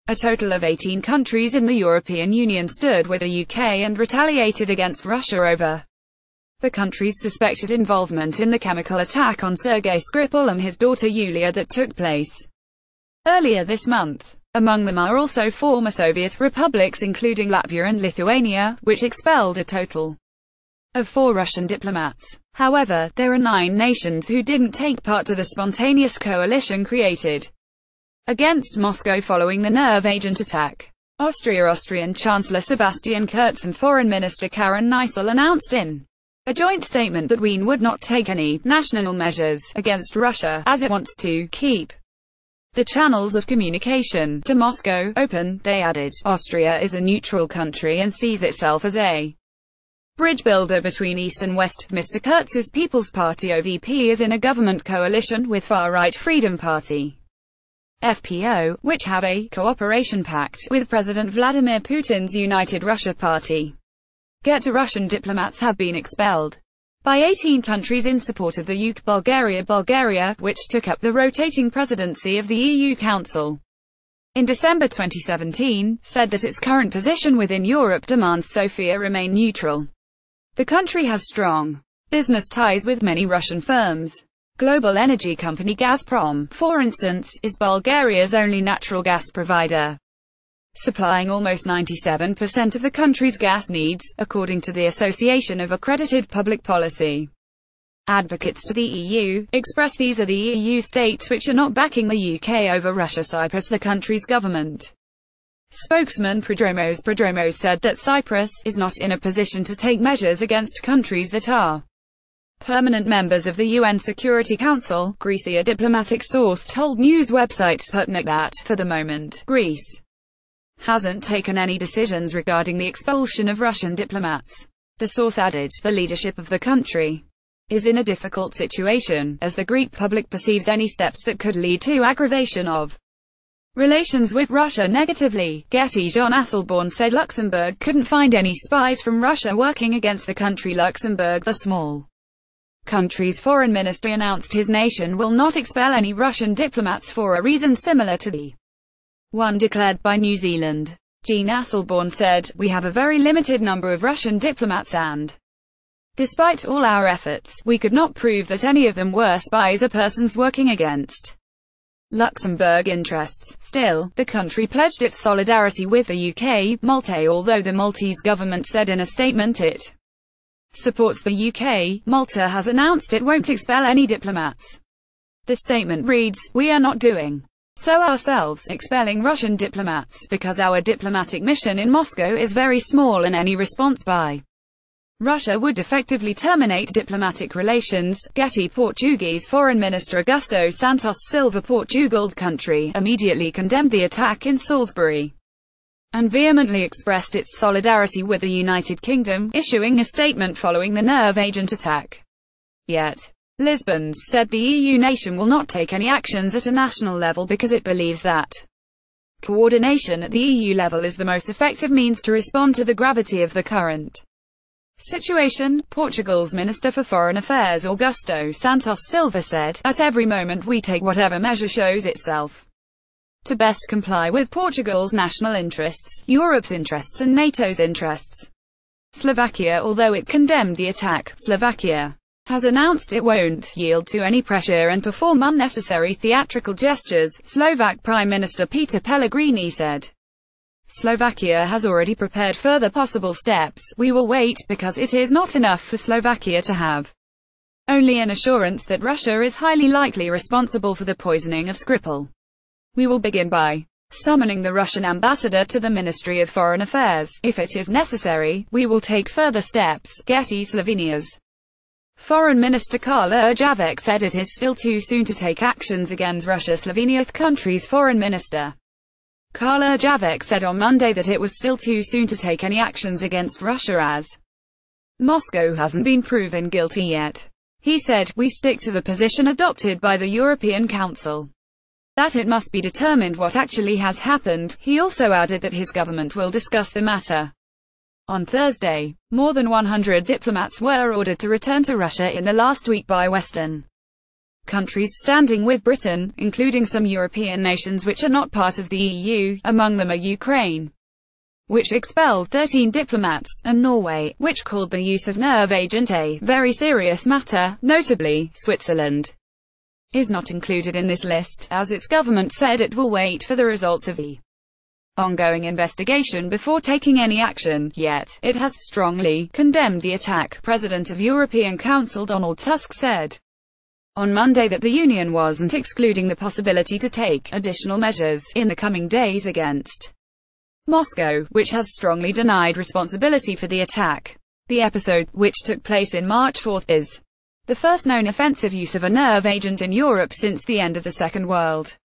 A total of 18 countries in the European Union stood with the UK and retaliated against Russia over the country's suspected involvement in the chemical attack on Sergei Skripal and his daughter Yulia that took place earlier this month. Among them are also former Soviet republics including Latvia and Lithuania, which expelled a total of 4 Russian diplomats. However, there are 9 nations who didn't take part to the spontaneous coalition created against Moscow following the nerve agent attack. AustriaAustrian Chancellor Sebastian Kurz and Foreign Minister Karin Kneissl announced in a joint statement that Wien would not take any national measures against Russia, as it wants to keep the channels of communication to Moscow open. They added, Austria is a neutral country and sees itself as a bridge builder between East and West. Mr. Kurz's People's Party OVP is in a government coalition with far-right Freedom Party FPO, which have a cooperation pact with President Vladimir Putin's United Russia Party. Russian diplomats have been expelled by 18 countries in support of the UK. Bulgaria, which took up the rotating presidency of the EU Council in December 2017, said that its current position within Europe demands Sofia remain neutral. The country has strong business ties with many Russian firms. Global energy company Gazprom, for instance, is Bulgaria's only natural gas provider, supplying almost 97% of the country's gas needs, according to the Association of Accredited Public Policy Advocates to the EU, express. These are the EU states which are not backing the UK over Russia. Cyprus, the country's government spokesman Prodromos said that Cyprus is not in a position to take measures against countries that are permanent members of the UN Security Council. Greece, a diplomatic source told news website Sputnik that, for the moment, Greece hasn't taken any decisions regarding the expulsion of Russian diplomats. The source added, the leadership of the country is in a difficult situation, as the Greek public perceives any steps that could lead to aggravation of relations with Russia negatively. Getty. John Asselborn said Luxembourg couldn't find any spies from Russia working against the country. Luxembourg, the small country's foreign minister, announced his nation will not expel any Russian diplomats for a reason similar to the one declared by New Zealand. Jean Asselborn said, we have a very limited number of Russian diplomats and despite all our efforts, we could not prove that any of them were spies or persons working against Luxembourg interests. Still, the country pledged its solidarity with the UK, Malta. Although the Maltese government said in a statement it supports the UK, Malta has announced it won't expel any diplomats. The statement reads, we are not doing so ourselves, expelling Russian diplomats, because our diplomatic mission in Moscow is very small and any response by Russia would effectively terminate diplomatic relations. Getty. Portuguese Foreign Minister Augusto Santos Silva, Portugal, the country, immediately condemned the attack in Salisbury and vehemently expressed its solidarity with the United Kingdom, issuing a statement following the nerve agent attack. Yet, Lisbon said the EU nation will not take any actions at a national level because it believes that coordination at the EU level is the most effective means to respond to the gravity of the current situation. Portugal's Minister for Foreign Affairs Augusto Santos Silva said, at every moment we take whatever measure shows itself to best comply with Portugal's national interests, Europe's interests and NATO's interests. Slovakia. Although it condemned the attack, Slovakia has announced it won't yield to any pressure and perform unnecessary theatrical gestures, Slovak Prime Minister Peter Pellegrini said. Slovakia has already prepared further possible steps. We will wait, because it is not enough for Slovakia to have only an assurance that Russia is highly likely responsible for the poisoning of Skripal. We will begin by summoning the Russian ambassador to the Ministry of Foreign Affairs. If it is necessary, we will take further steps. Getty. Slovenia's Foreign Minister Karla Urjavec said it is still too soon to take actions against Russia. Slovenia, the country's foreign minister Karla Urjavec said on Monday that it was still too soon to take any actions against Russia as Moscow hasn't been proven guilty yet. He said, we stick to the position adopted by the European Council, that it must be determined what actually has happened. He also added that his government will discuss the matter. On Thursday, more than 100 diplomats were ordered to return to Russia in the last week by Western Countries standing with Britain, including some European nations which are not part of the EU, among them are Ukraine, which expelled 13 diplomats, and Norway, which called the use of nerve agent a very serious matter. Notably, Switzerland is not included in this list, as its government said it will wait for the results of the ongoing investigation before taking any action, yet it has strongly condemned the attack. President of European Council Donald Tusk said on Monday that the Union wasn't excluding the possibility to take additional measures in the coming days against Moscow, which has strongly denied responsibility for the attack. The episode, which took place in March 4, is the first known offensive use of a nerve agent in Europe since the end of the Second World